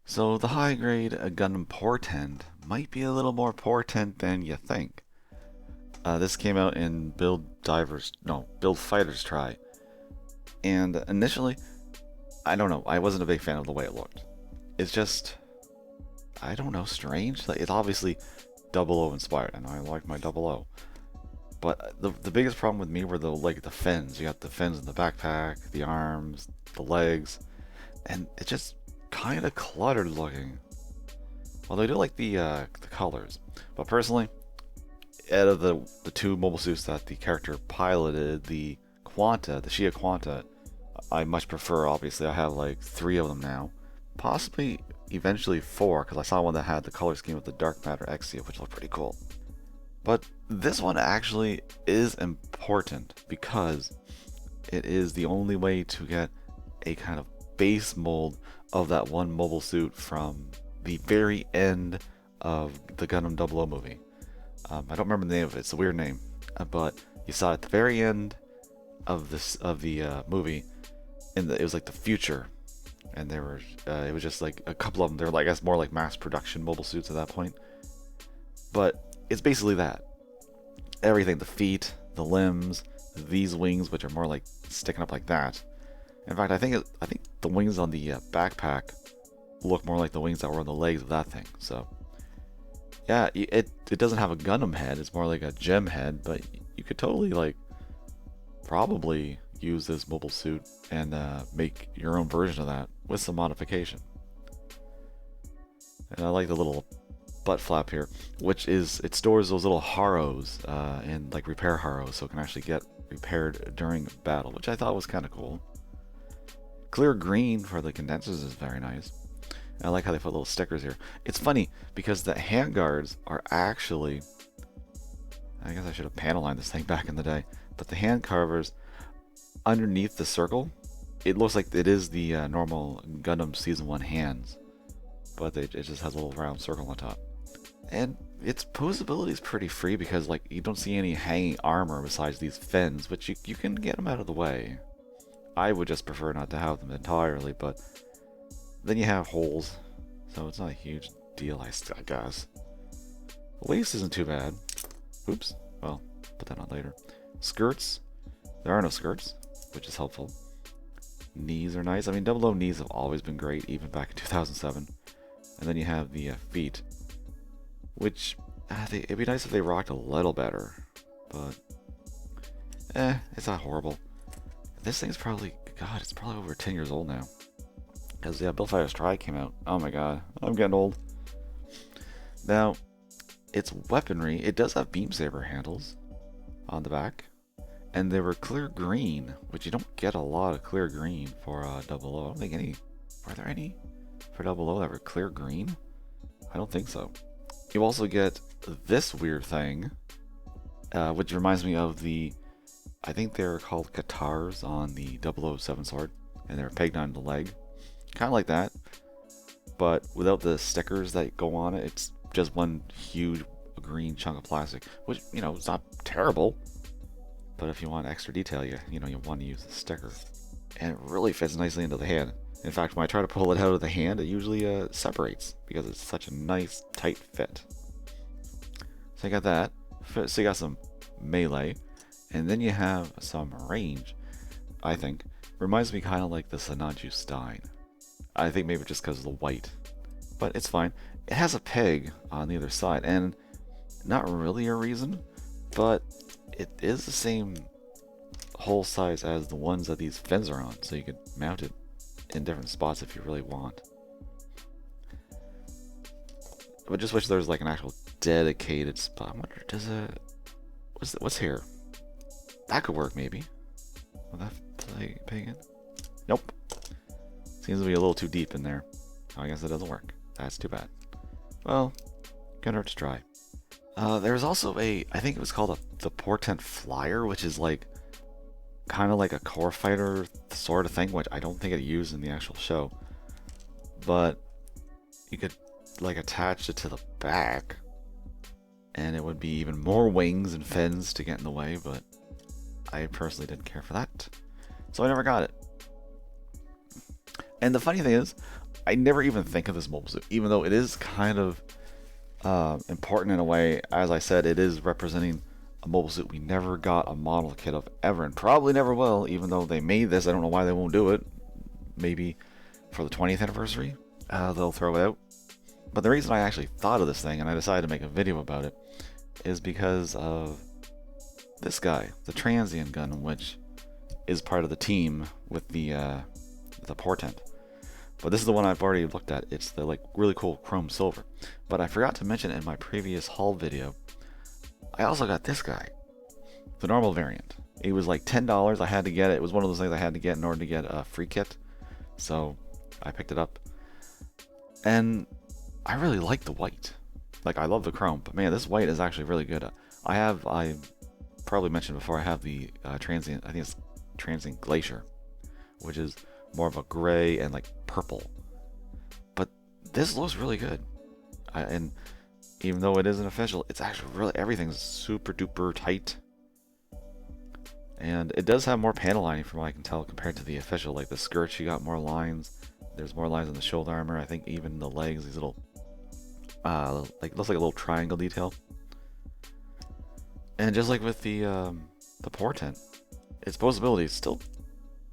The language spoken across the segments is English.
So the high grade Gundam Portent might be a little more portent than you think. This came out in Build Fighters Try, and initially, I don't know, I wasn't a big fan of the way it looked. It's just, I don't know, strange. Like, it's obviously Double O inspired. I know I like my Double O, but the biggest problem with me were the fins. You got the fins in the backpack, the arms, the legs, and it just kind of cluttered looking. Well, they do like the colors, but personally, out of the two mobile suits that the character piloted, the Quanta, the Shia Quanta, I much prefer. Obviously, I have like 3 of them now, possibly eventually 4, because I saw one that had the color scheme with the Dark Matter Exia, which looked pretty cool. But this one actually is important because it is the only way to get a kind of base mold of that one mobile suit from the very end of the Gundam 00 movie. I don't remember the name of it. It's a weird name, but you saw at the very end of the movie. It was like the future, and there were it was just like a couple of them. They were like, I guess, more like mass production mobile suits at that point. But it's basically that everything: the feet, the limbs, these wings, which are more like sticking up like that. In fact, I think the wings on the backpack look more like the wings that were on the legs of that thing. So yeah, it doesn't have a Gundam head. It's more like a gem head, but you could totally like probably use this mobile suit and make your own version of that with some modification. And I like the little butt flap here, which is it stores those little haros and like repair haros, so it can actually get repaired during battle, which I thought was kind of cool. Clear green for the condensers is very nice. I like how they put little stickers here. It's funny because the handguards are actually, I guess I should have panel lined this thing back in the day, but the hand carvers underneath the circle, it looks like it is the normal Gundam Season 1 hands, but it just has a little round circle on top. And its posability is pretty free because like you don't see any hanging armor besides these fins, which you can get them out of the way. I would just prefer not to have them entirely, but then you have holes, so it's not a huge deal, I guess. The waist isn't too bad. Oops. Well, put that on later. Skirts. There are no skirts, which is helpful. Knees are nice. I mean, 00 knees have always been great, even back in 2007. And then you have the feet, which it'd be nice if they rocked a little better, but it's not horrible. This thing's probably, God, it's probably over 10 years old now. Because yeah, Build Fighters Try came out. Oh my god, I'm getting old. Now, its weaponry, it does have beam saber handles on the back, and they were clear green, which you don't get a lot of clear green for 00. I don't think any. Are there any for 00 that were clear green? I don't think so. You also get this weird thing, which reminds me of I think they're called guitars on the 007 sword, and they're pegged on the leg. Kind of like that, but without the stickers that go on it. It's just one huge green chunk of plastic, which, you know, it's not terrible, but if you want extra detail, you want to use the sticker. And it really fits nicely into the hand. In fact, when I try to pull it out of the hand, it usually separates because it's such a nice tight fit. So you got that. So you got some melee, and then you have some range. I think reminds me kind of like the Sanaju Stein. I think maybe just because of the white, but it's fine. It has a peg on the other side, and not really a reason, but it is the same hole size as the ones that these fins are on, so you could mount it in different spots if you really want. But just wish there was like an actual dedicated spot. I wonder, what's here? That could work maybe. Will that play peg in? Nope. Seems to be a little too deep in there. I guess it doesn't work. That's too bad. Well, gonna hurt to try. There's also I think it was called the Portent Flyer, which is like kind of like a core fighter sort of thing, which I don't think it used in the actual show. But you could like attach it to the back, and it would be even more wings and fins to get in the way, but I personally didn't care for that, so I never got it. And the funny thing is, I never even think of this mobile suit, even though it is kind of important in a way. As I said, it is representing a mobile suit we never got a model kit of ever, and probably never will, even though they made this. I don't know why they won't do it. Maybe for the 20th anniversary, they'll throw it out. But the reason I actually thought of this thing, and I decided to make a video about it, is because of this guy, the Transient Gundam, which is part of the team with the Portent. But this is the one I've already looked at. It's the like really cool chrome silver. But I forgot to mention in my previous haul video, I also got this guy, the normal variant. It was like $10. I had to get it. It was one of those things I had to get in order to get a free kit. So I picked it up. And I really like the white. Like, I love the chrome, but man, this white is actually really good. I probably mentioned before, I have the Transient, I think it's Transient Glacier, which is more of a gray and like purple. But this looks really good. And even though it isn't official, it's actually really, everything's super duper tight. And it does have more panel lining from what I can tell compared to the official. Like the skirts, you got more lines. There's more lines on the shoulder armor. I think even the legs, these little like looks like a little triangle detail. And just like with the Portent, its posability is still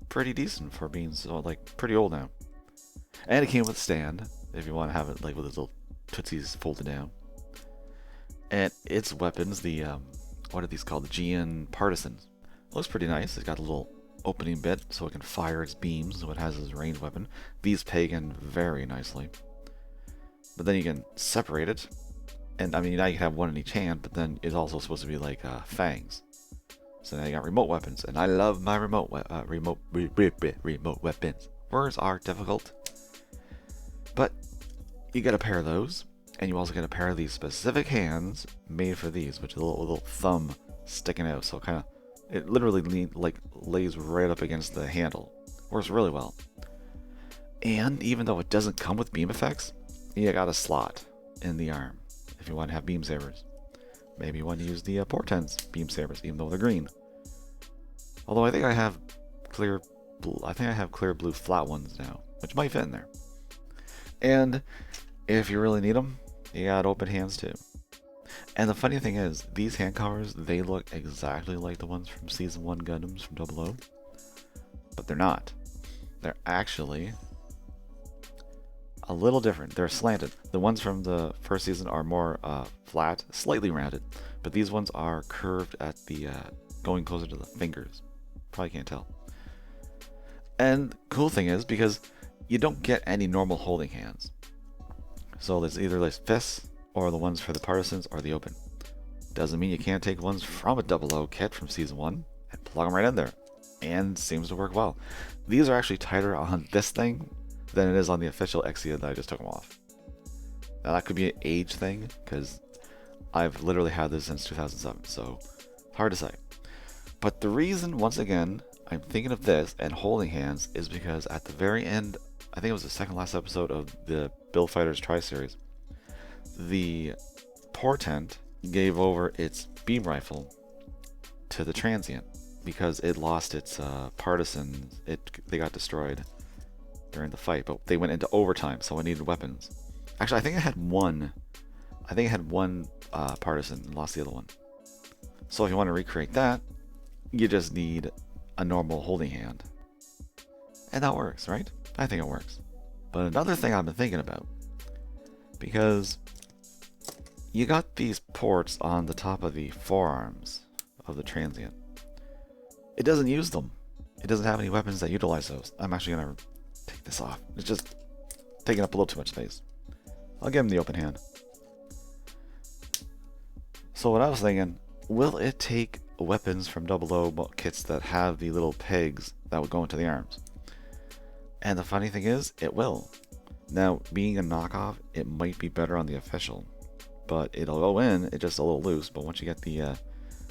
pretty decent for being so like pretty old now. And it came with a stand if you want to have it like with its little tootsies folded down. And its weapons, the what are these called? The GN Partisans. Looks pretty nice. It's got a little opening bit so it can fire its beams, so it has its ranged weapon. These pagan very nicely. But then you can separate it, and I mean now you can have one in each hand, but then it's also supposed to be like fangs. So now you got remote weapons, and I love my remote weapons. Words are difficult, but you get a pair of those, and you also get a pair of these specific hands made for these, which is a little thumb sticking out, so it literally lays right up against the handle. Works really well. And even though it doesn't come with beam effects, you got a slot in the arm if you want to have beam sabers. Maybe you want to use the Portent's beam sabers, even though they're green. Although I think I have clear blue flat ones now, which might fit in there. And if you really need them, you got open hands too. And the funny thing is, these hand covers, they look exactly like the ones from Season 1 Gundams from 00. But they're not. They're actually a little different. They're slanted. The ones from the first season are more flat, slightly rounded. But these ones are curved at the, going closer to the fingers. Probably can't tell. And cool thing is, because you don't get any normal holding hands. So there's either like fists, or the ones for the Partisans, or the open. Doesn't mean you can't take ones from a 00 kit from Season 1 and plug them right in there. And seems to work well. These are actually tighter on this thing than it is on the official Exia that I just took them off. Now that could be an age thing, because I've literally had this since 2007, so hard to say. But the reason, once again, I'm thinking of this and holding hands is because at the very end, I think it was the second last episode of the Build Fighters Tri-Series, the Portent gave over its beam rifle to the Transient because it lost its partisans. They got destroyed during the fight, but they went into overtime, so it needed weapons. Actually, I think I had one partisan and lost the other one. So if you want to recreate that, you just need a normal holding hand. And that works, right? I think it works. But another thing I've been thinking about, because you got these ports on the top of the forearms of the Transient. It doesn't use them. It doesn't have any weapons that utilize those. I'm actually going to take this off. It's just taking up a little too much space. I'll give him the open hand. So what I was thinking, will it take weapons from 00 kits that have the little pegs that would go into the arms? And the funny thing is, it will. Now, being a knockoff, it might be better on the official, but it'll go in, it's just a little loose, but once you get the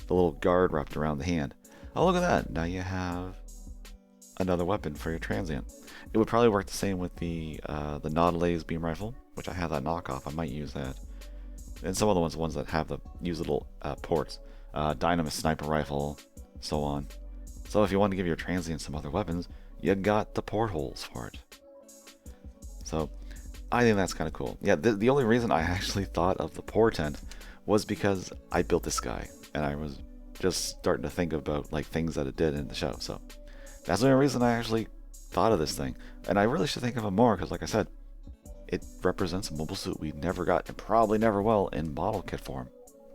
little guard wrapped around the hand, oh look at that, now you have another weapon for your Transient. It would probably work the same with the Nautilus beam rifle, which I have that knockoff, I might use that. And some of the ones that have use little ports, Dynamis sniper rifle, so on. So if you want to give your Transient some other weapons, you got the portholes for it. So I think that's kind of cool. Yeah, the only reason I actually thought of the Portent was because I built this guy, and I was just starting to think about like things that it did in the show. So that's the only reason I actually thought of this thing. And I really should think of it more, because like I said, it represents a mobile suit we never got and probably never will in model kit form.